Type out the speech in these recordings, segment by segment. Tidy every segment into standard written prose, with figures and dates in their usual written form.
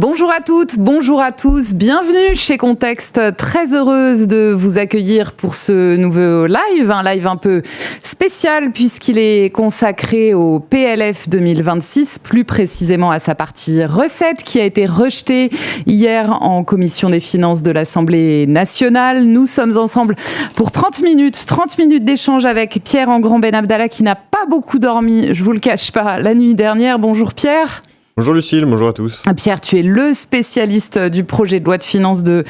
Bonjour à toutes, bonjour à tous, bienvenue chez Contexte, très heureuse de vous accueillir pour ce nouveau live, un live un peu spécial puisqu'il est consacré au PLF 2026, plus précisément à sa partie recettes qui a été rejetée hier en commission des finances de l'Assemblée nationale. Nous sommes ensemble pour 30 minutes d'échange avec Pierre Engrand Ben Abdallah qui n'a pas beaucoup dormi, je vous le cache pas, la nuit dernière. Bonjour Pierre. Bonjour Lucille, bonjour à tous. Pierre, tu es le spécialiste du projet de loi de finances de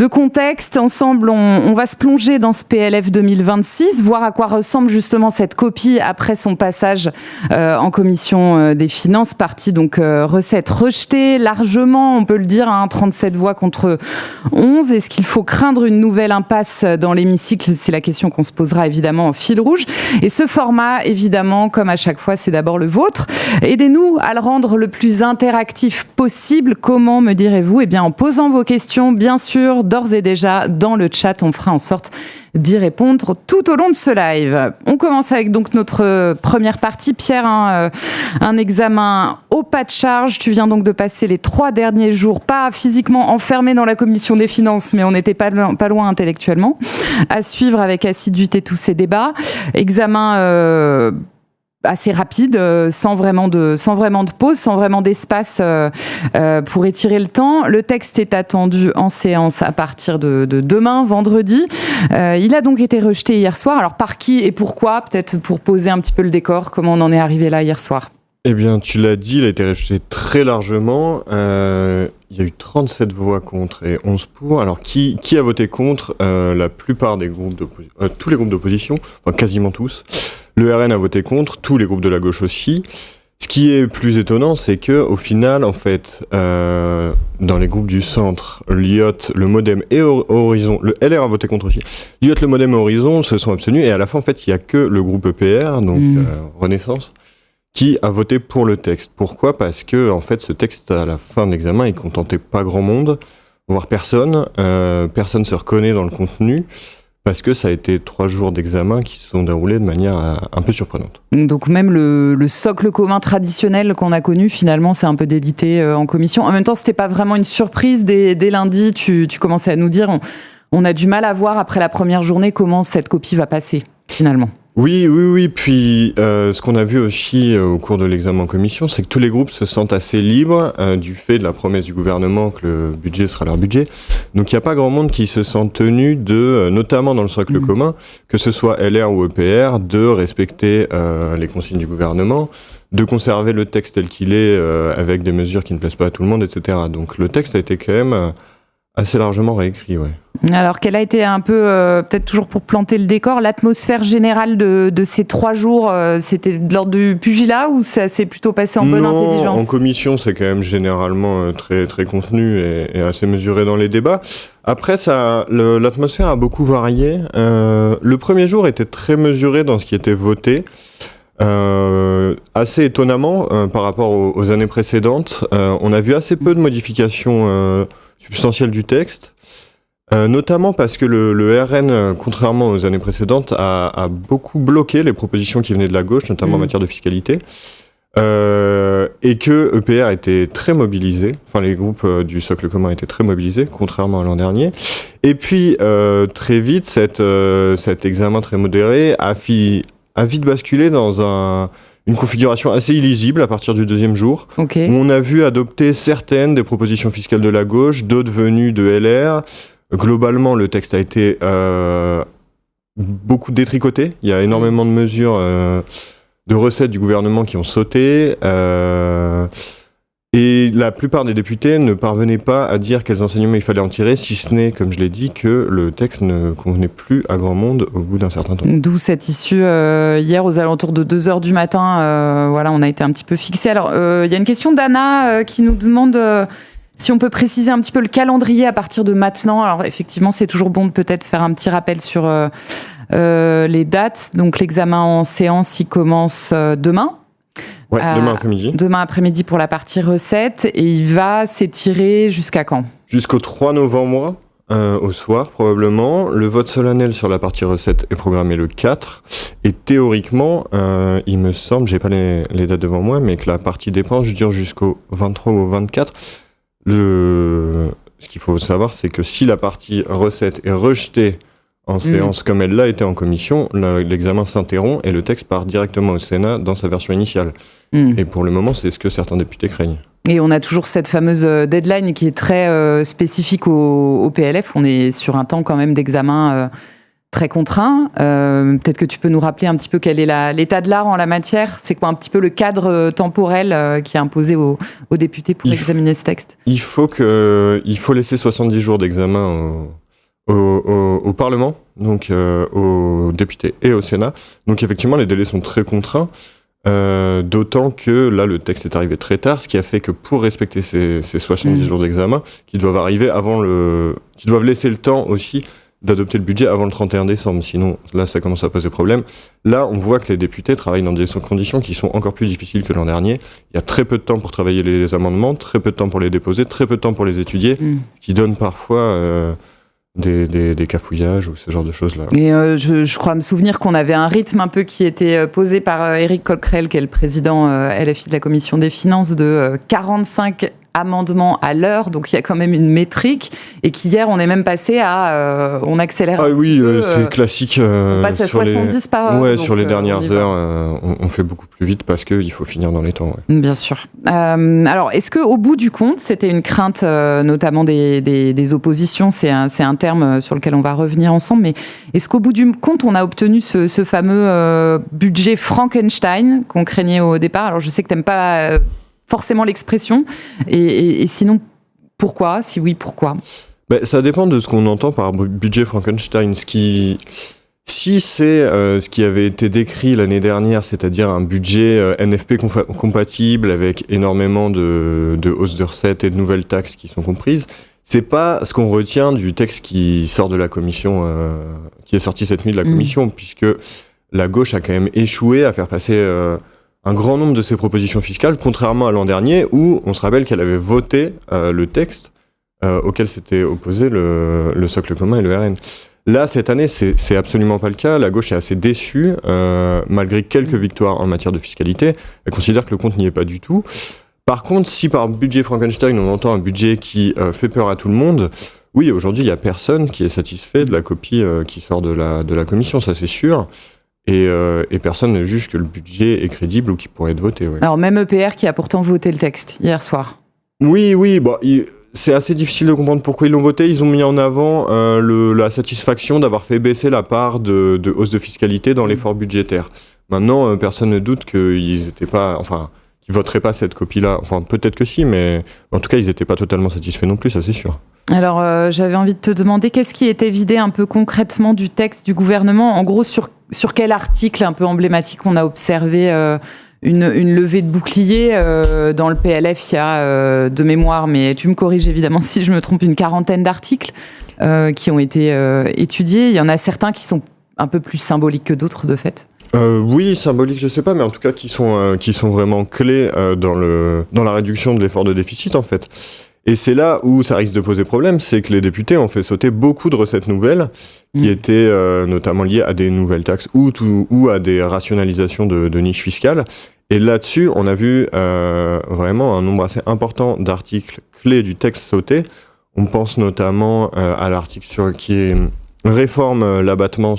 Contexte. Ensemble, on va se plonger dans ce PLF 2026, voir à quoi ressemble justement cette copie après son passage en commission des finances. Partie donc recette rejetée largement, on peut le dire, 37 voix contre 11. Est-ce qu'il faut craindre une nouvelle impasse dans l'hémicycle ? C'est la question qu'on se posera évidemment en fil rouge. Et ce format, évidemment, comme à chaque fois, c'est d'abord le vôtre. Aidez-nous à le rendre le plus interactif possible. Comment, me direz-vous ? Eh bien, en posant vos questions, bien sûr, d'ores et déjà, dans le chat, on fera en sorte d'y répondre tout au long de ce live. On commence avec donc notre première partie. Pierre, un examen au pas de charge. Tu viens donc de passer les 3 derniers jours, pas physiquement enfermé dans la commission des finances, mais on n'était pas loin intellectuellement, à suivre avec assiduité tous ces débats. Examen assez rapide, sans vraiment de pause, sans vraiment d'espace pour étirer le temps. Le texte est attendu en séance à partir de demain, vendredi. Il a donc été rejeté hier soir. Alors par qui et pourquoi ? Peut-être pour poser un petit peu le décor, comment on en est arrivé là hier soir. Eh bien, tu l'as dit, il a été rejeté très largement. Il y a eu 37 voix contre et 11 pour. Alors, qui a voté contre ? La plupart des groupes d'opposition, tous les groupes d'opposition, enfin quasiment tous. Le RN a voté contre, tous les groupes de la gauche aussi. Ce qui est plus étonnant, c'est que au final, en fait, dans les groupes du centre, l'IOT, le Modem et Horizon, le LR a voté contre aussi. L'IOT, le Modem et Horizon se sont abstenus et à la fin, en fait, il y a que le groupe EPR, donc Renaissance, qui a voté pour le texte. Pourquoi ? Parce que, en fait, ce texte, à la fin de l'examen, il contentait pas grand monde, voire personne. Personne se reconnaît dans le contenu. Parce que ça a été 3 jours d'examen qui se sont déroulés de manière un peu surprenante. Donc même le socle commun traditionnel qu'on a connu, finalement, c'est un peu délité en commission. En même temps, c'était pas vraiment une surprise. Dès lundi, tu commençais à nous dire, on a du mal à voir après la première journée comment cette copie va passer, finalement. Oui. Puis, ce qu'on a vu aussi au cours de l'examen en commission, c'est que tous les groupes se sentent assez libres du fait de la promesse du gouvernement que le budget sera leur budget. Donc, il n'y a pas grand monde qui se sent tenu de, notamment dans le socle commun, que ce soit LR ou EPR, de respecter les consignes du gouvernement, de conserver le texte tel qu'il est, avec des mesures qui ne plaisent pas à tout le monde, etc. Donc, le texte a été quand même assez largement réécrit, ouais. Alors, quelle a été un peu, peut-être toujours pour planter le décor, l'atmosphère générale de ces 3 jours ? C'était de l'ordre du pugilat ou ça s'est plutôt passé en bonne intelligence ? En commission, c'est quand même généralement très, très contenu et assez mesuré dans les débats. Après, l'atmosphère a beaucoup varié. Le premier jour était très mesuré dans ce qui était voté. Assez étonnamment, par rapport aux années précédentes, on a vu assez peu de modifications substantielle du texte, notamment parce que le RN, contrairement aux années précédentes, a beaucoup bloqué les propositions qui venaient de la gauche, notamment en matière de fiscalité, et que EPR était très mobilisé, enfin les groupes du socle commun étaient très mobilisés, contrairement à l'an dernier. Et puis, très vite, cet examen très modéré a vite basculé dans une configuration assez illisible à partir du 2e jour, où on a vu adopter certaines des propositions fiscales de la gauche, d'autres venues de LR. Globalement, le texte a été beaucoup détricoté. Il y a énormément de mesures de recettes du gouvernement qui ont sauté. Et la plupart des députés ne parvenaient pas à dire quels enseignements il fallait en tirer, si ce n'est, comme je l'ai dit, que le texte ne convenait plus à grand monde au bout d'un certain temps. D'où cette issue hier aux alentours de 2h du matin. Voilà, on a été un petit peu fixés. Alors, il y a une question d'Anna qui nous demande si on peut préciser un petit peu le calendrier à partir de maintenant. Alors, effectivement, c'est toujours bon de peut-être faire un petit rappel sur les dates. Donc, l'examen en séance, il commence demain. Ouais, demain après-midi. Demain après-midi pour la partie recette. Et il va s'étirer jusqu'à quand ? Jusqu'au 3 novembre, au soir probablement. Le vote solennel sur la partie recette est programmé le 4. Et théoriquement, il me semble, j'ai pas les dates devant moi, mais que la partie dépenses dure jusqu'au 23 ou au 24. ce qu'il faut savoir, c'est que si la partie recette est rejetée en séance comme elle l'a été en commission, l'examen s'interrompt et le texte part directement au Sénat dans sa version initiale. Et pour le moment, c'est ce que certains députés craignent. Et on a toujours cette fameuse deadline qui est très spécifique au PLF. On est sur un temps quand même d'examen très contraint. Peut-être que tu peux nous rappeler un petit peu quel est l'état de l'art en la matière. C'est quoi un petit peu le cadre temporel qui est imposé aux députés pour examiner ce texte ? Il faut laisser 70 jours d'examen au Parlement, donc aux députés et au Sénat. Donc effectivement, les délais sont très contraints. D'autant que là le texte est arrivé très tard, ce qui a fait que pour respecter ces 70 jours d'examen, qui doivent arriver qui doivent laisser le temps aussi d'adopter le budget avant le 31 décembre, sinon là ça commence à poser problème. Là on voit que les députés travaillent dans des conditions qui sont encore plus difficiles que l'an dernier. Il y a très peu de temps pour travailler les amendements, très peu de temps pour les déposer, très peu de temps pour les étudier, ce qui donne parfois des cafouillages ou ce genre de choses-là. Et je crois me souvenir qu'on avait un rythme un peu qui était posé par Éric Coquerel, qui est le président LFI de la Commission des Finances, de 45 amendements à l'heure, donc il y a quand même une métrique, et qu'hier on est même passé à on accélère un petit peu, c'est classique. On passe à 70 par heure. Ouais, sur les dernières heures, on fait beaucoup plus vite parce qu'il faut finir dans les temps. Ouais. Bien sûr. Alors, est-ce qu'au bout du compte, c'était une crainte notamment des oppositions, c'est un terme sur lequel on va revenir ensemble, mais est-ce qu'au bout du compte, on a obtenu ce fameux budget Frankenstein qu'on craignait au départ ? Alors, je sais que tu n'aimes pas forcément l'expression, et sinon, pourquoi ? Si oui, pourquoi ? Ça dépend de ce qu'on entend par budget Frankenstein. Si c'est ce qui avait été décrit l'année dernière, c'est-à-dire un budget NFP compatible avec énormément de hausses de recettes et de nouvelles taxes qui sont comprises, c'est pas ce qu'on retient du texte qui sort de la commission, qui est sorti cette nuit de la commission, puisque la gauche a quand même échoué à faire passer un grand nombre de ses propositions fiscales, contrairement à l'an dernier où on se rappelle qu'elle avait voté le texte auquel s'était opposé le socle commun et le RN. Là, cette année, c'est absolument pas le cas. La gauche est assez déçue, malgré quelques victoires en matière de fiscalité. Elle considère que le compte n'y est pas du tout. Par contre, si par budget Frankenstein, on entend un budget qui fait peur à tout le monde, oui, aujourd'hui, il n'y a personne qui est satisfait de la copie qui sort de la commission, ça c'est sûr. Et personne ne juge que le budget est crédible ou qu'il pourrait être voté. Ouais. Alors même EPR qui a pourtant voté le texte hier soir. Oui, c'est assez difficile de comprendre pourquoi ils l'ont voté. Ils ont mis en avant la satisfaction d'avoir fait baisser la part de hausse de fiscalité dans l'effort budgétaire. Maintenant, personne ne doute qu'ils voteraient pas cette copie-là. Enfin, peut-être que si, mais en tout cas, ils n'étaient pas totalement satisfaits non plus, ça c'est sûr. Alors, j'avais envie de te demander, qu'est-ce qui était vidé un peu concrètement du texte du gouvernement ? En gros, sur quel article un peu emblématique on a observé une levée de bouclier dans le PLF, il y a de mémoire, mais tu me corriges évidemment si je me trompe, une quarantaine d'articles qui ont été étudiés. Il y en a certains qui sont un peu plus symboliques que d'autres, de fait. Oui, symboliques, je sais pas, mais en tout cas qui sont vraiment clés dans la réduction de l'effort de déficit, en fait. Et c'est là où ça risque de poser problème, c'est que les députés ont fait sauter beaucoup de recettes nouvelles qui étaient notamment liées à des nouvelles taxes ou à des rationalisations de niches fiscales. Et là-dessus, on a vu vraiment un nombre assez important d'articles clés du texte sauter. On pense notamment à l'article qui réforme l'abattement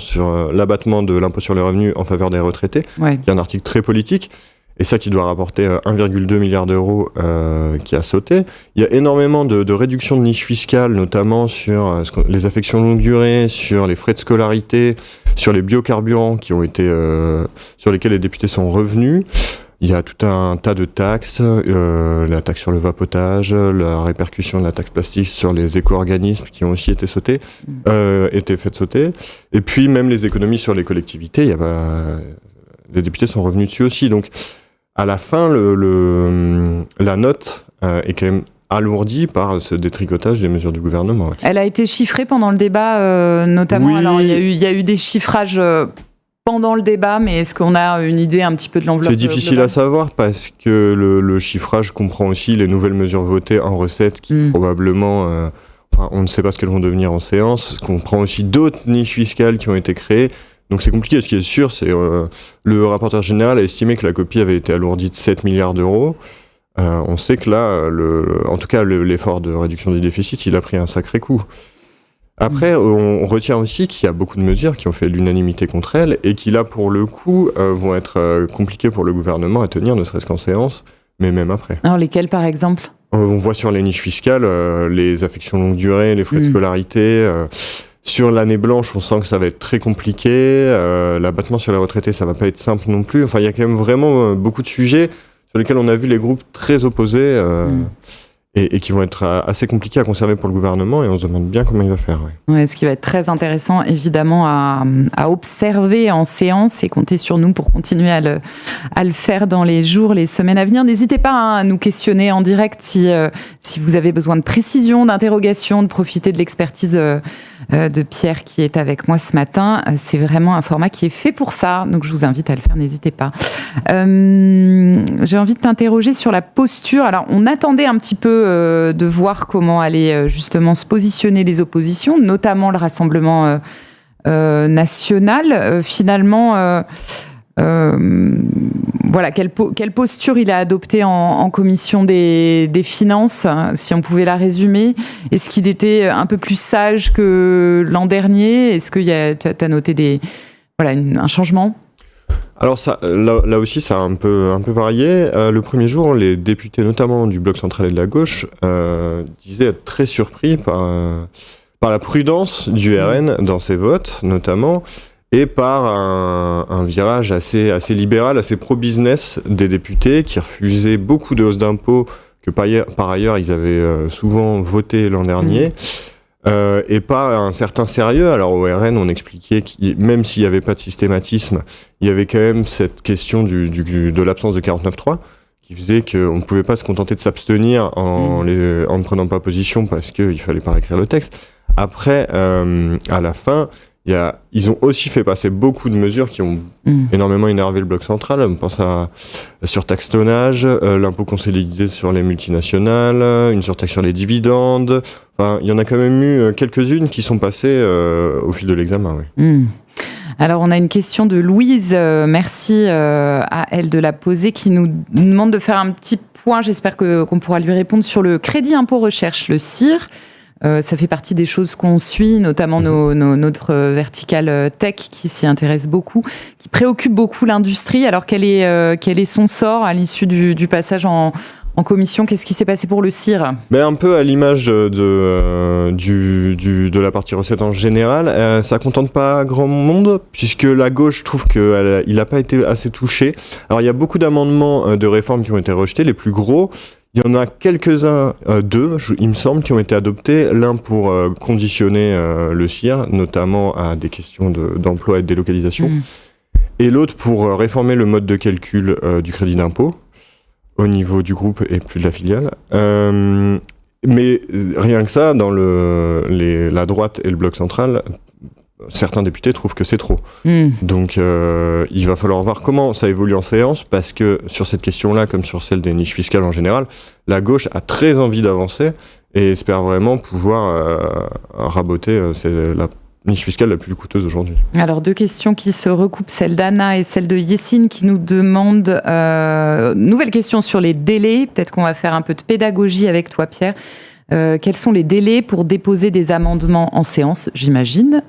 de l'impôt sur les revenus en faveur des retraités, qui est un article très politique. Et ça qui doit rapporter 1,2 milliard d'euros qui a sauté. Il y a énormément de réductions de niches fiscales, notamment sur les affections longue durée, sur les frais de scolarité, sur les biocarburants sur lesquels les députés sont revenus. Il y a tout un tas de taxes, la taxe sur le vapotage, la répercussion de la taxe plastique sur les éco-organismes qui ont aussi été faites sauter. Et puis même les économies sur les collectivités, les députés sont revenus dessus aussi. Donc à la fin, la note est quand même alourdie par ce détricotage des mesures du gouvernement. Ouais. Elle a été chiffrée pendant le débat, notamment. Oui. Alors, il y a eu des chiffrages pendant le débat, mais est-ce qu'on a une idée un petit peu de l'enveloppe ? C'est difficile à savoir parce que le chiffrage comprend aussi les nouvelles mesures votées en recettes qui probablement, on ne sait pas ce qu'elles vont devenir en séance, comprend aussi d'autres niches fiscales qui ont été créées. Donc c'est compliqué. Ce qui est sûr, c'est le rapporteur général a estimé que la copie avait été alourdie de 7 milliards d'euros. On sait que là, en tout cas, l'effort de réduction du déficit, il a pris un sacré coup. Après, on retient aussi qu'il y a beaucoup de mesures qui ont fait l'unanimité contre elles et qui, là, pour le coup, vont être compliquées pour le gouvernement à tenir, ne serait-ce qu'en séance, mais même après. Alors, lesquelles, par exemple ? On voit sur les niches fiscales, les affections longue durée, les frais de scolarité. Sur l'année blanche, on sent que ça va être très compliqué. L'abattement sur les retraités, ça va pas être simple non plus. Enfin, il y a quand même vraiment beaucoup de sujets sur lesquels on a vu les groupes très opposés et qui vont être assez compliqués à conserver pour le gouvernement, et on se demande bien comment il va faire. Ouais, ce qui va être très intéressant, évidemment, à observer en séance, et compter sur nous pour continuer à le faire dans les jours, les semaines à venir. N'hésitez pas à nous questionner en direct si vous avez besoin de précision, d'interrogation, de profiter de l'expertise de Pierre qui est avec moi ce matin. C'est vraiment un format qui est fait pour ça, donc je vous invite à le faire, n'hésitez pas. J'ai envie de t'interroger sur la posture. Alors, on attendait un petit peu de voir comment allaient justement se positionner les oppositions, notamment le Rassemblement national. Finalement, voilà, quelle posture il a adoptée en commission des finances, si on pouvait la résumer. Est-ce qu'il était un peu plus sage que l'an dernier ? Est-ce que tu as noté un changement ? Alors ça, là aussi, ça a un peu varié. Le premier jour, les députés, notamment du Bloc central et de la gauche, disaient être très surpris par la prudence du RN dans ses votes, notamment, et par un virage assez libéral, assez pro-business des députés, qui refusaient beaucoup de hausses d'impôts que par ailleurs ils avaient souvent voté l'an dernier. Et pas un certain sérieux. Alors au RN, on expliquait que même s'il n'y avait pas de systématisme, il y avait quand même cette question de l'absence de 49.3 qui faisait qu'on ne pouvait pas se contenter de s'abstenir en ne prenant pas position parce qu'il ne fallait pas réécrire le texte. Après, à la fin, ils ont aussi fait passer beaucoup de mesures qui ont énormément énervé le bloc central. On pense à la surtaxe tonnage, l'impôt consolidé sur les multinationales, une surtaxe sur les dividendes. Enfin, il y en a quand même eu quelques-unes qui sont passées au fil de l'examen. Oui. Alors, on a une question de Louise, merci à elle de la poser, qui nous demande de faire un petit point, j'espère qu'on pourra lui répondre, sur le crédit impôt recherche, le CIR. Ça fait partie des choses qu'on suit, notamment notre verticale tech qui s'y intéresse beaucoup, qui préoccupe beaucoup l'industrie. Alors quel est son sort à l'issue du passage en commission ? Qu'est-ce qui s'est passé pour le CIR ? Un peu à l'image de la partie recette en général, ça contente pas grand monde, puisque la gauche trouve qu'il n'a pas été assez touché. Alors il y a beaucoup d'amendements de réformes qui ont été rejetés, les plus gros. Il y en a quelques-uns, deux, il me semble, qui ont été adoptés. L'un pour conditionner le CIR, notamment à des questions d'emploi et de délocalisation. Et l'autre pour réformer le mode de calcul du crédit d'impôt au niveau du groupe et plus de la filiale. Mais rien que ça, dans la droite et le bloc central, certains députés trouvent que c'est trop. Donc il va falloir voir comment ça évolue en séance, parce que sur cette question-là, comme sur celle des niches fiscales en général, la gauche a très envie d'avancer et espère vraiment pouvoir raboter la niche fiscale la plus coûteuse aujourd'hui. Alors, deux questions qui se recoupent, celle d'Anna et celle de Yessine, qui nous demandent nouvelle question sur les délais. Peut-être qu'on va faire un peu de pédagogie avec toi, Pierre. Quels sont les délais pour déposer des amendements en séance, j'imagine ?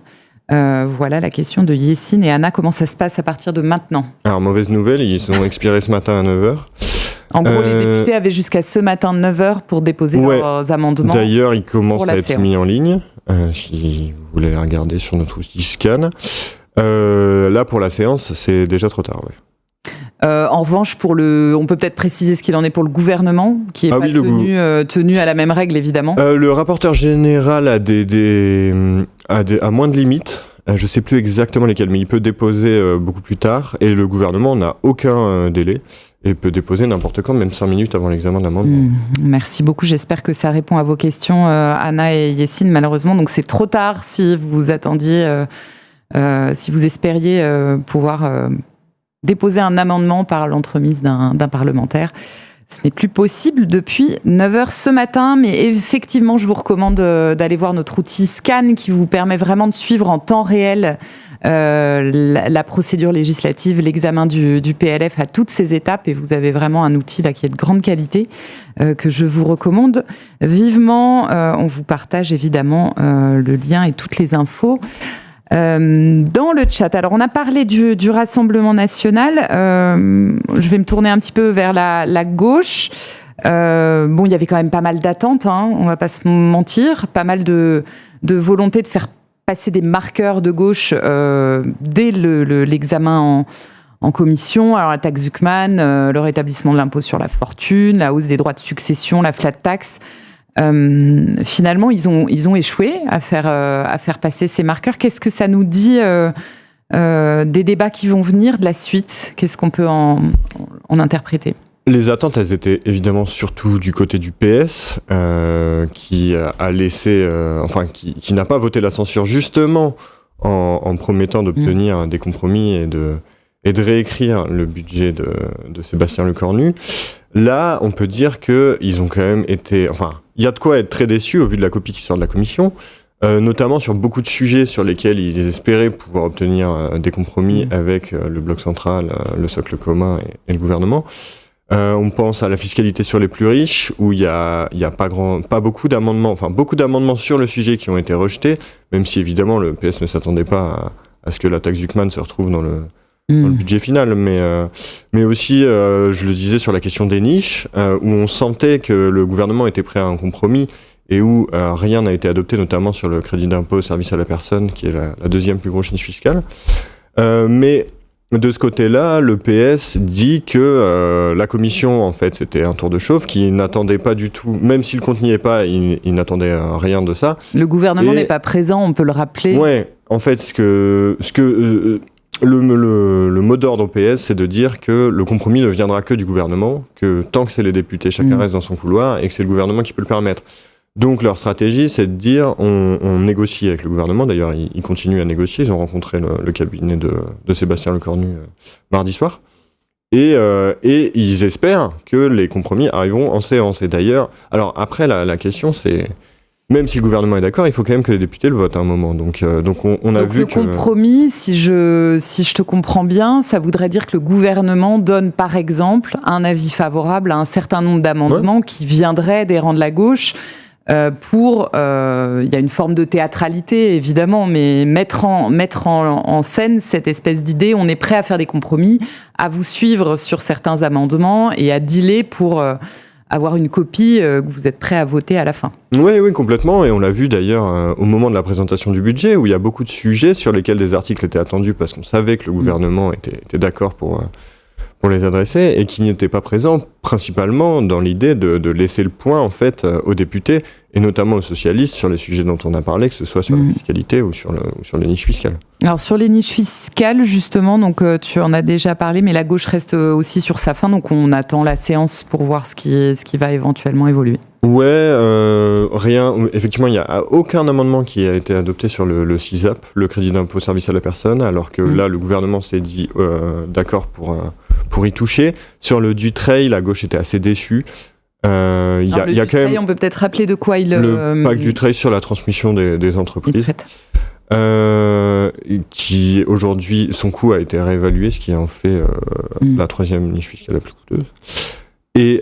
Voilà la question de Yessine et Anna. Comment ça se passe à partir de maintenant ? Alors, mauvaise nouvelle, ils sont expirés ce matin à 9h. En gros, les députés avaient jusqu'à ce matin 9h pour déposer leurs amendements. D'ailleurs, ils commencent à être séance. mis en ligne, si vous voulez les regarder sur notre outil scan. Là, pour la séance, c'est déjà trop tard. En revanche, on peut peut-être préciser ce qu'il en est pour le gouvernement, qui n'est pas tenu à la même règle, évidemment. Le rapporteur général a moins de limites. Je ne sais plus exactement lesquelles, mais il peut déposer beaucoup plus tard. Et le gouvernement n'a aucun délai et peut déposer n'importe quand, même 5 minutes avant l'examen de l'amendement. Merci beaucoup. J'espère que ça répond à vos questions, Anna et Yessine. Malheureusement, donc c'est trop tard si vous attendiez, si vous espériez pouvoir déposer un amendement par l'entremise d'un parlementaire. Ce n'est plus possible depuis 9h ce matin, mais effectivement, je vous recommande d'aller voir notre outil Scan qui vous permet vraiment de suivre en temps réel la procédure législative, l'examen du PLF à toutes ces étapes. Et vous avez vraiment un outil là qui est de grande qualité que je vous recommande vivement. On vous partage évidemment le lien et toutes les infos dans le chat. Alors, on a parlé du Rassemblement national. Je vais me tourner un petit peu vers la gauche. Il y avait quand même pas mal d'attentes, on va pas se mentir, pas mal de volonté de faire passer des marqueurs de gauche dès l'examen en commission. Alors la taxe Zuckman, le rétablissement de l'impôt sur la fortune, la hausse des droits de succession, la flat tax. Finalement, ils ont échoué à faire passer ces marqueurs. Qu'est-ce que ça nous dit des débats qui vont venir, de la suite? Qu'est-ce qu'on peut en interpréter? Les attentes, elles étaient évidemment surtout du côté du PS, qui a laissé, qui n'a pas voté la censure justement en promettant d'obtenir des compromis et de réécrire le budget de Sébastien Lecornu. Là, on peut dire qu'ils ont quand même été, il y a de quoi être très déçus au vu de la copie qui sort de la commission, notamment sur beaucoup de sujets sur lesquels ils espéraient pouvoir obtenir des compromis avec le bloc central, le socle commun et le gouvernement. On pense à la fiscalité sur les plus riches, où il y a pas beaucoup d'amendements, beaucoup d'amendements sur le sujet qui ont été rejetés, même si évidemment le PS ne s'attendait pas à ce que la taxe Zuckman se retrouve dans le budget final, mais aussi, je le disais, sur la question des niches, où on sentait que le gouvernement était prêt à un compromis et où rien n'a été adopté, notamment sur le crédit d'impôt au service à la personne, qui est la deuxième plus grosse niche fiscale. Mais de ce côté-là, le PS dit que la commission, en fait, c'était un tour de chauffe, qu'il n'attendait pas du tout, même si le compte n'y est pas, il n'attendait rien de ça. Le gouvernement n'est pas présent, on peut le rappeler. Ouais, en fait, le mot d'ordre au PS, c'est de dire que le compromis ne viendra que du gouvernement, que tant que c'est les députés, chacun reste dans son couloir, et que c'est le gouvernement qui peut le permettre. Donc leur stratégie, c'est de dire on négocie avec le gouvernement. D'ailleurs, ils continuent à négocier. Ils ont rencontré le cabinet de Sébastien Lecornu mardi soir. Et ils espèrent que les compromis arriveront en séance. Et d'ailleurs, alors après, la question, c'est... Même si le gouvernement est d'accord, il faut quand même que les députés le votent à un moment. Donc on a vu que... Le compromis, si je te comprends bien, ça voudrait dire que le gouvernement donne, par exemple, un avis favorable à un certain nombre d'amendements qui viendraient des rangs de la gauche. Il y a une forme de théâtralité évidemment, mais mettre en scène cette espèce d'idée, on est prêt à faire des compromis, à vous suivre sur certains amendements et à dealer pour avoir une copie que vous êtes prêt à voter à la fin. Oui, complètement, et on l'a vu d'ailleurs au moment de la présentation du budget, où il y a beaucoup de sujets sur lesquels des articles étaient attendus parce qu'on savait que le gouvernement était d'accord pour les adresser, et qui n'étaient pas présents principalement dans l'idée de laisser le point en fait aux députés et notamment aux socialistes sur les sujets dont on a parlé, que ce soit sur la fiscalité ou sur les niches fiscales. Alors sur les niches fiscales justement, donc tu en as déjà parlé, mais la gauche reste aussi sur sa faim, donc on attend la séance pour voir ce qui va éventuellement évoluer. Ouais, rien. Effectivement, il n'y a aucun amendement qui a été adopté sur le CISAP, le crédit d'impôt service à la personne, alors que là, le gouvernement s'est dit d'accord pour y toucher. Sur le Dutreil, la gauche était assez déçue. Le Dutreil, on peut peut-être rappeler de quoi il... Le pacte Dutreil sur la transmission des entreprises. Qui aujourd'hui, son coût a été réévalué, ce qui en fait la troisième niche fiscale la plus coûteuse. Et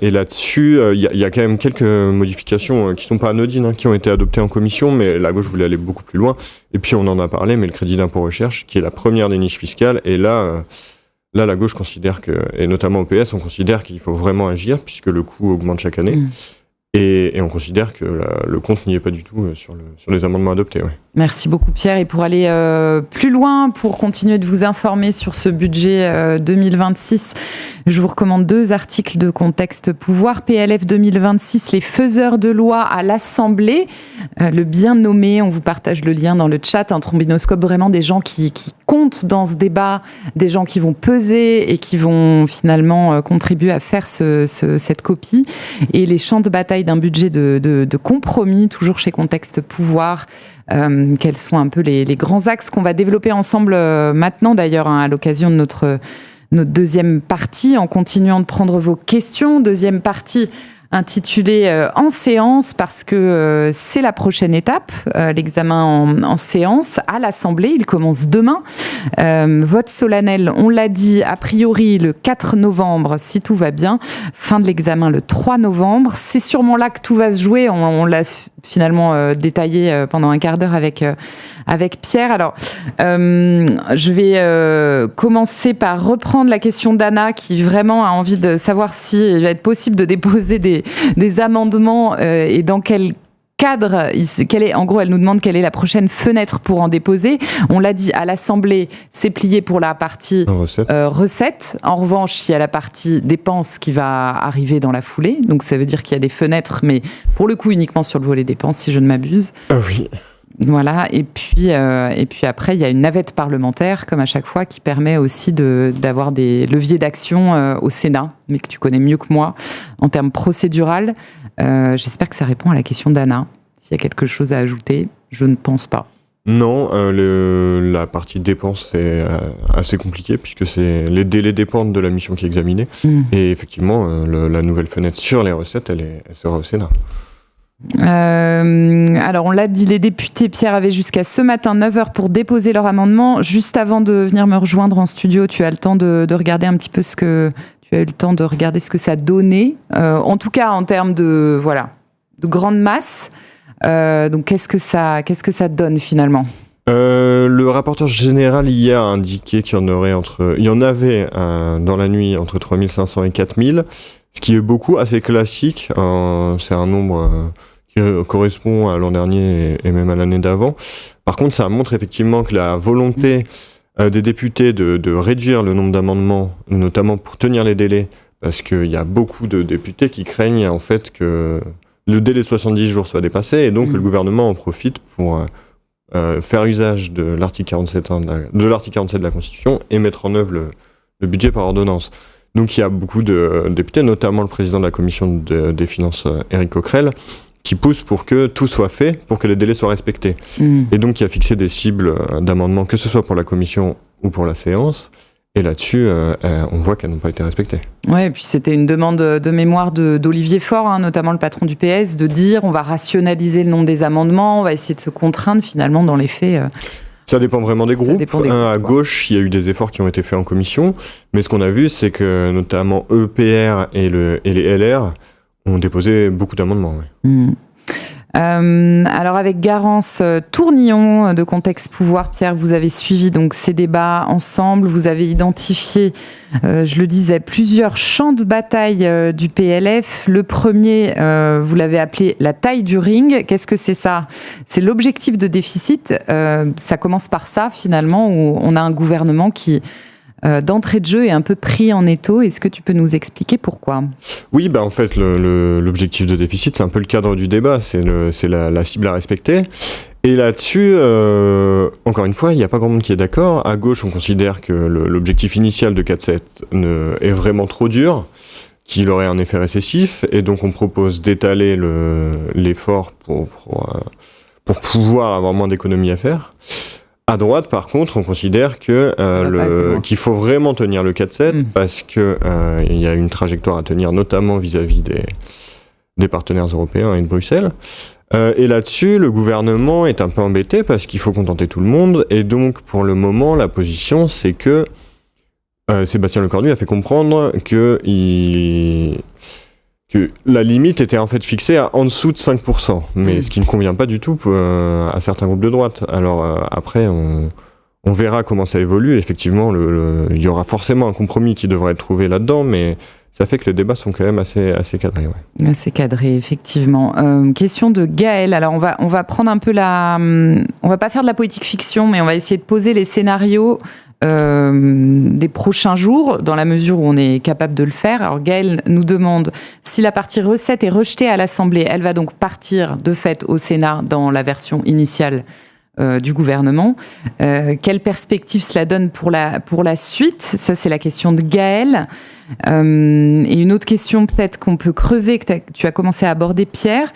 là-dessus, il y a quand même quelques modifications qui sont pas anodines, qui ont été adoptées en commission, mais la gauche voulait aller beaucoup plus loin. Et puis on en a parlé, mais le crédit d'impôt recherche, qui est la première des niches fiscales, et là la gauche considère et notamment au PS, on considère qu'il faut vraiment agir, puisque le coût augmente chaque année. Et on considère que le compte n'y est pas du tout sur les amendements adoptés. Ouais. Merci beaucoup Pierre. Et pour aller plus loin, pour continuer de vous informer sur ce budget 2026, je vous recommande 2 articles de Contexte Pouvoir. PLF 2026, les faiseurs de loi à l'Assemblée. Le bien nommé, on vous partage le lien dans le chat. Un trombinoscope, vraiment des gens qui comptent dans ce débat, des gens qui vont peser et qui vont finalement contribuer à faire cette copie. Et les champs de bataille d'un budget de compromis, toujours chez Contexte Pouvoir. Quels sont un peu les grands axes qu'on va développer ensemble maintenant d'ailleurs à l'occasion de notre deuxième partie, en continuant de prendre vos questions. Deuxième partie intitulé en séance parce que c'est la prochaine étape, l'examen en séance à l'Assemblée. Il commence demain. Vote solennel, on l'a dit, a priori le 4 novembre, si tout va bien. Fin de l'examen le 3 novembre. C'est sûrement là que tout va se jouer. On l'a finalement détaillé pendant un quart d'heure avec Pierre. Alors, je vais commencer par reprendre la question d'Anna qui vraiment a envie de savoir s'il va être possible de déposer des amendements et dans quel cadre, en gros, elle nous demande quelle est la prochaine fenêtre pour en déposer. On l'a dit, à l'Assemblée, c'est plié pour la partie recettes. En revanche, il y a la partie dépenses qui va arriver dans la foulée. Donc, ça veut dire qu'il y a des fenêtres, mais pour le coup, uniquement sur le volet dépenses, si je ne m'abuse. Ah oui. Voilà, et puis après, il y a une navette parlementaire, comme à chaque fois, qui permet aussi d'avoir des leviers d'action au Sénat, mais que tu connais mieux que moi, en termes procédural. J'espère que ça répond à la question d'Anna. S'il y a quelque chose à ajouter, je ne pense pas. Non, la partie dépenses, c'est assez compliqué, puisque les délais dépendent de la mission qui est examinée. Et effectivement, la nouvelle fenêtre sur les recettes, elle sera au Sénat. Alors on l'a dit, les députés, Pierre, avaient jusqu'à ce matin 9h pour déposer leur amendement. Juste avant de venir me rejoindre en studio, tu as le temps de regarder un petit peu ce que ça donnait, en tout cas en termes de grande masse. Donc qu'est-ce que ça donne finalement? Le rapporteur général hier a indiqué qu'il y en avait dans la nuit entre 3500 et 4000, ce qui est beaucoup, assez classique. C'est un nombre qui correspond à l'an dernier et même à l'année d'avant. Par contre, ça montre effectivement que la volonté des députés de réduire le nombre d'amendements, notamment pour tenir les délais, parce qu'il y a beaucoup de députés qui craignent en fait que le délai de 70 jours soit dépassé, et donc que le gouvernement en profite pour faire usage de l'article 47 de la Constitution et mettre en œuvre le budget par ordonnance. Donc il y a beaucoup de députés, notamment le président de la commission des finances, Éric Coquerel, qui pousse pour que tout soit fait, pour que les délais soient respectés. Et donc il a fixé des cibles d'amendements, que ce soit pour la commission ou pour la séance. Et là-dessus, on voit qu'elles n'ont pas été respectées. Oui, et puis c'était une demande de mémoire d'Olivier Faure, notamment le patron du PS, de dire on va rationaliser le nombre des amendements, on va essayer de se contraindre finalement dans les faits. Ça dépend vraiment des groupes. À gauche, il y a eu des efforts qui ont été faits en commission, mais ce qu'on a vu, c'est que notamment EPR et les LR ont déposé beaucoup d'amendements. Ouais. Alors avec Garance Tournillon de Contexte Pouvoir, Pierre, vous avez suivi donc ces débats ensemble, vous avez identifié, je le disais, plusieurs champs de bataille du PLF. Le premier, vous l'avez appelé la taille du ring. Qu'est-ce que c'est ça? C'est l'objectif de déficit. Ça commence par ça finalement, où on a un gouvernement qui d'entrée de jeu est un peu pris en étau. Est-ce que tu peux nous expliquer pourquoi? Oui, en fait, l'objectif de déficit, c'est un peu le cadre du débat, c'est la cible à respecter. Et là-dessus, encore une fois, il n'y a pas grand monde qui est d'accord. À gauche, on considère que l'objectif initial de 4,7 est vraiment trop dur, qu'il aurait un effet récessif, et donc on propose d'étaler l'effort pour pouvoir avoir moins d'économies à faire. À droite, par contre, on considère qu'il faut vraiment tenir le 4,7 parce que il y a une trajectoire à tenir, notamment vis-à-vis des partenaires européens et de Bruxelles. Et là-dessus, le gouvernement est un peu embêté parce qu'il faut contenter tout le monde. Et donc, pour le moment, la position, c'est que Sébastien Lecornu a fait comprendre que la limite était en fait fixée en dessous de 5%, mais ce qui ne convient pas du tout à certains groupes de droite. Alors après, on verra comment ça évolue. Effectivement, il y aura forcément un compromis qui devrait être trouvé là-dedans, mais ça fait que les débats sont quand même assez cadrés. Ouais. Assez cadrés, effectivement. Question de Gaël. Alors on va prendre un peu on va pas faire de la politique fiction, mais on va essayer de poser les scénarios des prochains jours, dans la mesure où on est capable de le faire. Alors Gaël nous demande si la partie recette est rejetée à l'Assemblée, elle va donc partir de fait au Sénat dans la version initiale du gouvernement. Quelle perspective cela donne pour la suite? Ça, c'est la question de Gaël. Et une autre question peut-être qu'on peut creuser, que tu as commencé à aborder, Pierre.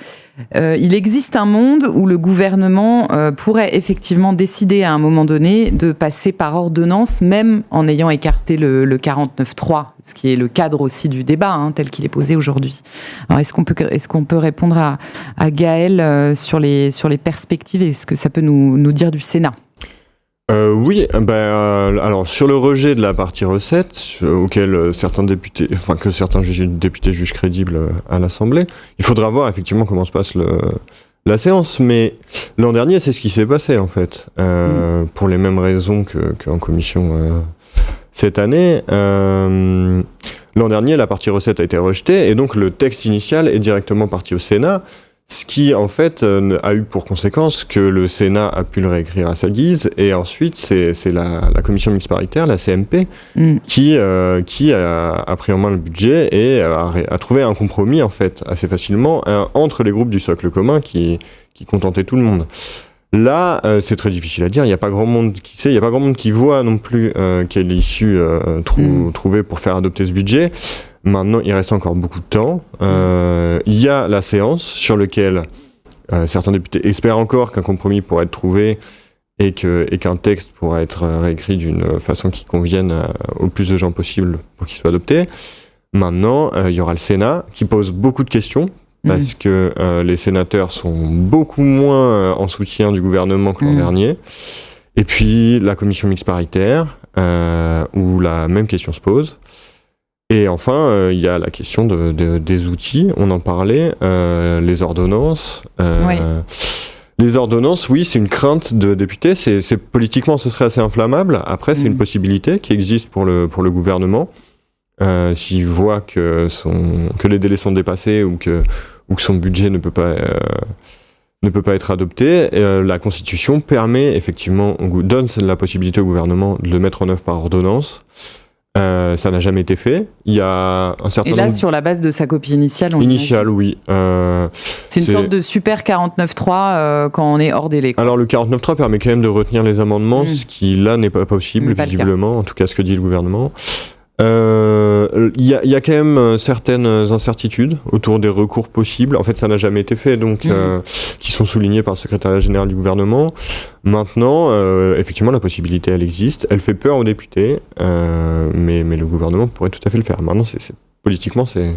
il existe un monde où le gouvernement pourrait effectivement décider à un moment donné de passer par ordonnance, même en ayant écarté le 49.3, ce qui est le cadre aussi du débat tel qu'il est posé aujourd'hui. Alors est-ce qu'on peut répondre à Gaël sur les perspectives et ce que ça peut nous dire du Sénat ? Oui, alors sur le rejet de la partie recettes, auquel certains députés jugent crédible à l'Assemblée, il faudra voir effectivement comment se passe la séance. Mais l'an dernier, c'est ce qui s'est passé en fait, pour les mêmes raisons qu'en commission cette année. L'an dernier, la partie recettes a été rejetée et donc le texte initial est directement parti au Sénat. Ce qui, en fait, a eu pour conséquence que le Sénat a pu le réécrire à sa guise, et ensuite, c'est la commission mixte paritaire, la CMP, qui a pris en main le budget et a trouvé un compromis, en fait, assez facilement, entre les groupes du socle commun qui contentaient tout le monde. Là, c'est très difficile à dire, il n'y a pas grand monde qui sait, il n'y a pas grand monde qui voit non plus quelle issue trouver pour faire adopter ce budget. Maintenant, il reste encore beaucoup de temps. Il y a la séance sur laquelle certains députés espèrent encore qu'un compromis pourrait être trouvé et qu'un texte pourra être réécrit d'une façon qui convienne au plus de gens possible pour qu'il soit adopté. Maintenant, il y aura le Sénat qui pose beaucoup de questions parce que les sénateurs sont beaucoup moins en soutien du gouvernement que l'an dernier. Et puis, la commission mixte paritaire où la même question se pose. Et enfin, il y a la question des outils, on en parlait, les ordonnances. Oui. Les ordonnances, oui, c'est une crainte de députés, c'est politiquement ce serait assez inflammable. Après, c'est une possibilité qui existe pour le gouvernement. S'il voit que les délais sont dépassés ou que son budget ne peut pas être adopté, la Constitution permet effectivement, donne la possibilité au gouvernement de le mettre en œuvre par ordonnance. Ça n'a jamais été fait. Il y a un certain nombre... sur la base de sa copie initiale, oui. C'est une sorte de super 49.3 quand on est hors délai. Alors le 49.3 permet quand même de retenir les amendements, ce qui là n'est pas possible, visiblement, en tout cas ce que dit le gouvernement. Il y a quand même certaines incertitudes autour des recours possibles. En fait, ça n'a jamais été fait, donc qui sont soulignés par le secrétariat général du gouvernement. Maintenant, effectivement, la possibilité, elle existe. Elle fait peur aux députés, mais le gouvernement pourrait tout à fait le faire. Maintenant, politiquement, c'est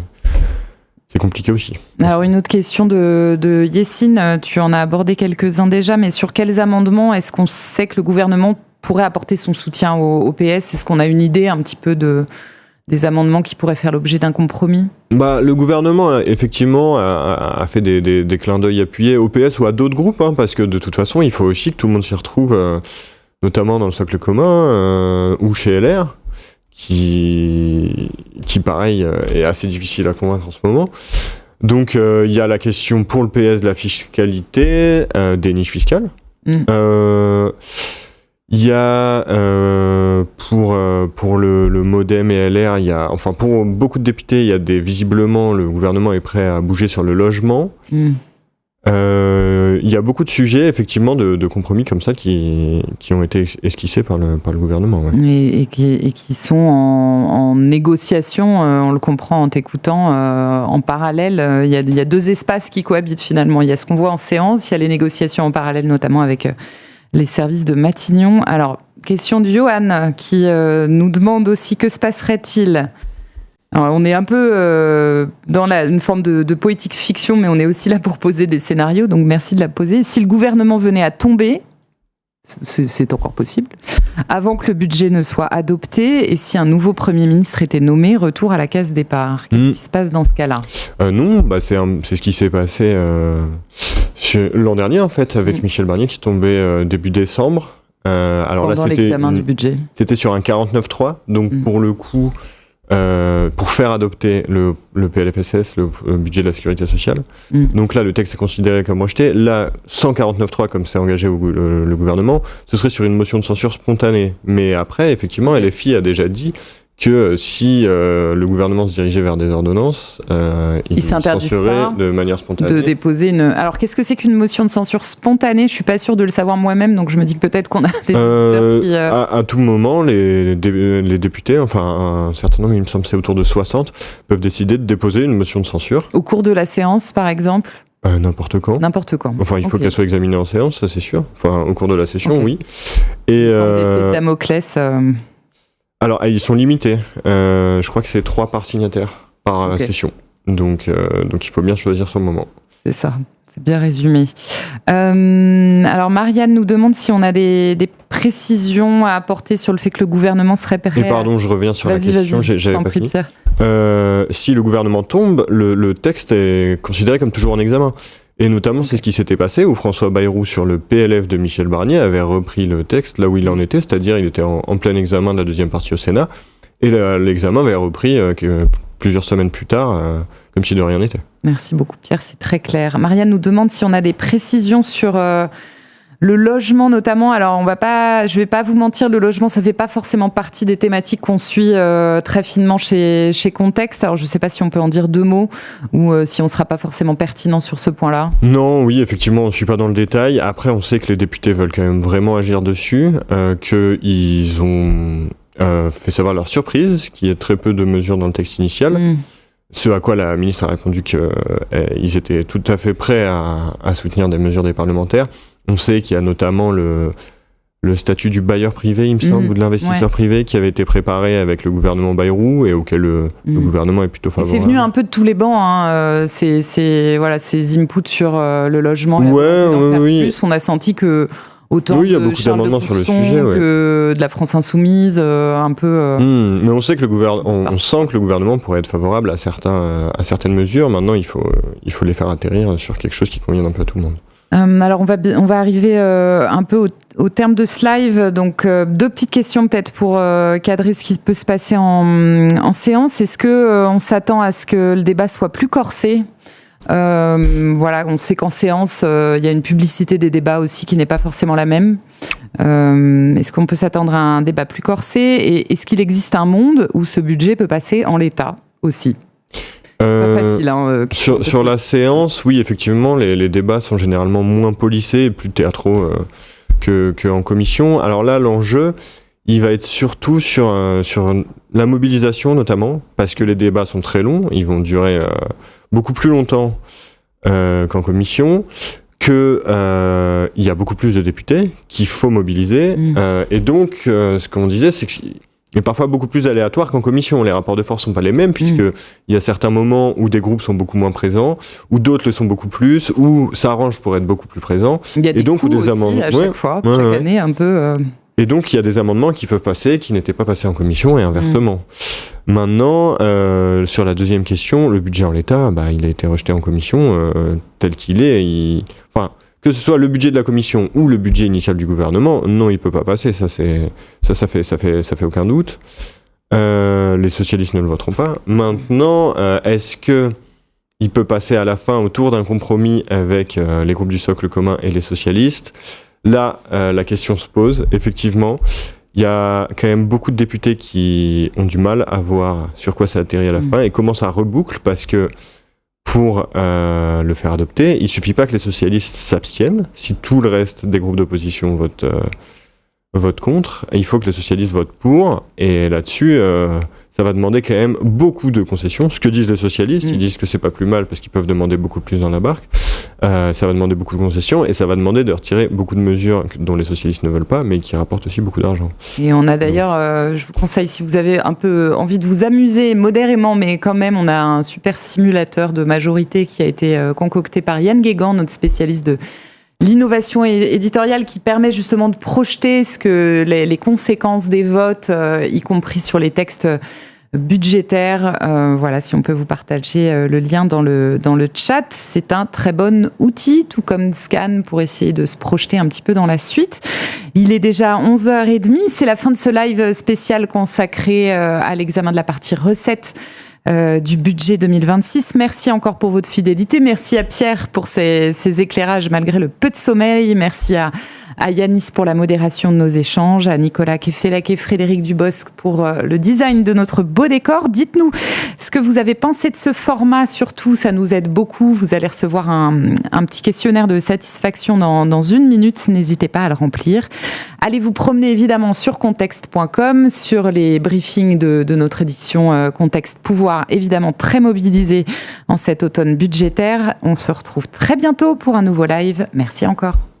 compliqué aussi. Alors, une autre question de Yessine. Tu en as abordé quelques-uns déjà, mais sur quels amendements est-ce qu'on sait que le gouvernement pourrait apporter son soutien au PS? Est-ce qu'on a une idée un petit peu des amendements qui pourraient faire l'objet d'un compromis? Le gouvernement, effectivement, a fait des clins d'œil appuyés au PS ou à d'autres groupes, parce que de toute façon, il faut aussi que tout le monde s'y retrouve, notamment dans le socle commun ou chez LR, qui pareil, est assez difficile à convaincre en ce moment. Donc, il y a la question pour le PS de la fiscalité, des niches fiscales. Il y a pour le MoDem et LR, pour beaucoup de députés, visiblement le gouvernement est prêt à bouger sur le logement. Il y a beaucoup de sujets effectivement de compromis comme ça qui ont été esquissés par le gouvernement. Ouais. Et qui sont en négociation, on le comprend en t'écoutant, en parallèle. Il y a deux espaces qui cohabitent finalement. Il y a ce qu'on voit en séance, il y a les négociations en parallèle notamment avec les services de Matignon. Alors, question de Johan qui nous demande aussi que se passerait-il. Alors, on est un peu dans une forme de poétique fiction, mais on est aussi là pour poser des scénarios, donc merci de la poser. Si le gouvernement venait à tomber, c'est encore possible, avant que le budget ne soit adopté, et si un nouveau Premier ministre était nommé, retour à la case départ. Qu'est-ce qui se passe dans ce cas-là ? Non, c'est ce qui s'est passé l'an dernier, en fait, avec Michel Barnier, qui tombait début décembre. Alors pendant l'examen du budget. C'était sur un 49.3, donc pour le coup, pour faire adopter le PLFSS, le budget de la sécurité sociale. Donc là, le texte est considéré comme rejeté. Là, 149.3, comme c'est engagé le gouvernement, ce serait sur une motion de censure spontanée. Mais après, effectivement, LFI a déjà dit que si le gouvernement se dirigeait vers des ordonnances, il censurerait de manière spontanée. De déposer une... Alors, qu'est-ce que c'est qu'une motion de censure spontanée ? Je ne suis pas sûre de le savoir moi-même, donc je me dis que peut-être qu'on a des auditeurs qui... À tout moment, les députés, enfin un certain nombre, il me semble que c'est autour de 60, peuvent décider de déposer une motion de censure. Au cours de la séance, par exemple ? N'importe quand. N'importe quand. Enfin, il faut qu'elle soit examinée en séance, ça c'est sûr. Enfin, au cours de la session, oui. Et Damoclès. Alors, ils sont limités. Je crois que c'est 3 par signataire par session. Donc, il faut bien choisir son moment. C'est ça. C'est bien résumé. Alors, Marianne nous demande si on a des précisions à apporter sur le fait que le gouvernement serait prêt. Et pardon, je reviens sur la question, j'avais pas fini. Si le gouvernement tombe, le texte est considéré comme toujours en examen. Et notamment, c'est ce qui s'était passé où François Bayrou, sur le PLF de Michel Barnier, avait repris le texte là où il en était, c'est-à-dire il était en plein examen de la deuxième partie au Sénat, et l'examen avait repris plusieurs semaines plus tard, comme si de rien n'était. Merci beaucoup Pierre, c'est très clair. Marianne nous demande si on a des précisions sur le logement notamment. Alors je vais pas vous mentir, le logement ça fait pas forcément partie des thématiques qu'on suit très finement chez Contexte. Alors je sais pas si on peut en dire 2 mots ou si on sera pas forcément pertinent sur ce point-là. Non, oui, effectivement, on suit pas dans le détail. Après, on sait que les députés veulent quand même vraiment agir dessus, qu'ils ont fait savoir leur surprise, qu'il y ait très peu de mesures dans le texte initial. Ce à quoi la ministre a répondu qu'ils étaient tout à fait prêts à soutenir des mesures des parlementaires. On sait qu'il y a notamment le statut du bailleur privé, il me semble, ou de l'investisseur privé qui avait été préparé avec le gouvernement Bayrou et auquel le gouvernement est plutôt favorable. Et c'est venu un peu de tous les bancs, hein, ces inputs sur le logement. Oui. Plus, on a senti que autant il y a beaucoup d'amendements sur le sujet, que de la France Insoumise, un peu. Mais on sait que on sent que le gouvernement pourrait être favorable à certaines mesures. Maintenant, il faut les faire atterrir sur quelque chose qui convienne un peu à tout le monde. Alors on va arriver un peu au terme de ce live. Donc 2 petites questions peut-être pour cadrer ce qui peut se passer en séance. Est-ce que on s'attend à ce que le débat soit plus corsé ? On sait qu'en séance, il y a une publicité des débats aussi qui n'est pas forcément la même. Est-ce qu'on peut s'attendre à un débat plus corsé ? Et est-ce qu'il existe un monde où ce budget peut passer en l'état aussi ? Pas facile, hein, sur la séance, oui, effectivement, les débats sont généralement moins polissés et plus théâtraux qu'en commission. Alors là, l'enjeu, il va être surtout sur la mobilisation notamment, parce que les débats sont très longs, ils vont durer beaucoup plus longtemps qu'en commission, qu'il y a beaucoup plus de députés qu'il faut mobiliser. Et donc, ce qu'on disait, c'est que mais parfois beaucoup plus aléatoire qu'en commission. Les rapports de force sont pas les mêmes, puisqu'il y a certains moments où des groupes sont beaucoup moins présents, où d'autres le sont beaucoup plus, où ça arrange pour être beaucoup plus présent. Il y a des coups des amendements à chaque fois, chaque année un peu... Et donc il y a des amendements qui peuvent passer, qui n'étaient pas passés en commission, et inversement. Maintenant, sur la deuxième question, le budget en l'état, il a été rejeté en commission tel qu'il est. Que ce soit le budget de la commission ou le budget initial du gouvernement, non, il peut pas passer. Ça fait aucun doute. Les socialistes ne le voteront pas. Maintenant, est-ce que il peut passer à la fin autour d'un compromis avec les groupes du socle commun et les socialistes ? Là, la question se pose. Effectivement, il y a quand même beaucoup de députés qui ont du mal à voir sur quoi ça atterrit à la fin et comment ça reboucle, parce que pour le faire adopter, il suffit pas que les socialistes s'abstiennent. Si tout le reste des groupes d'opposition votent contre, il faut que les socialistes votent pour. Et là-dessus, ça va demander quand même beaucoup de concessions. Ce que disent les socialistes, ils disent que c'est pas plus mal parce qu'ils peuvent demander beaucoup plus dans la barque. Ça va demander beaucoup de concessions et ça va demander de retirer beaucoup de mesures dont les socialistes ne veulent pas, mais qui rapportent aussi beaucoup d'argent. Et on a d'ailleurs, je vous conseille, si vous avez un peu envie de vous amuser modérément, mais quand même, on a un super simulateur de majorité qui a été concocté par Yann Guégan, notre spécialiste de l'innovation éditoriale, qui permet justement de projeter les conséquences des votes, y compris sur les textes budgétaires. Voilà, si on peut vous partager le lien dans le chat, c'est un très bon outil, tout comme Scan, pour essayer de se projeter un petit peu dans la suite. Il est déjà 11h30, c'est la fin de ce live spécial consacré à l'examen de la partie recettes du budget 2026. Merci encore pour votre fidélité. Merci à Pierre pour ses éclairages malgré le peu de sommeil. Merci à à Yanis pour la modération de nos échanges, à Nicolas Kefelec et Frédéric Dubosc pour le design de notre beau décor. Dites-nous ce que vous avez pensé de ce format, surtout, ça nous aide beaucoup. Vous allez recevoir un petit questionnaire de satisfaction dans 1 minute, n'hésitez pas à le remplir. Allez vous promener évidemment sur contexte.com, sur les briefings de notre édition Contexte Pouvoir, évidemment très mobilisé en cet automne budgétaire. On se retrouve très bientôt pour un nouveau live. Merci encore.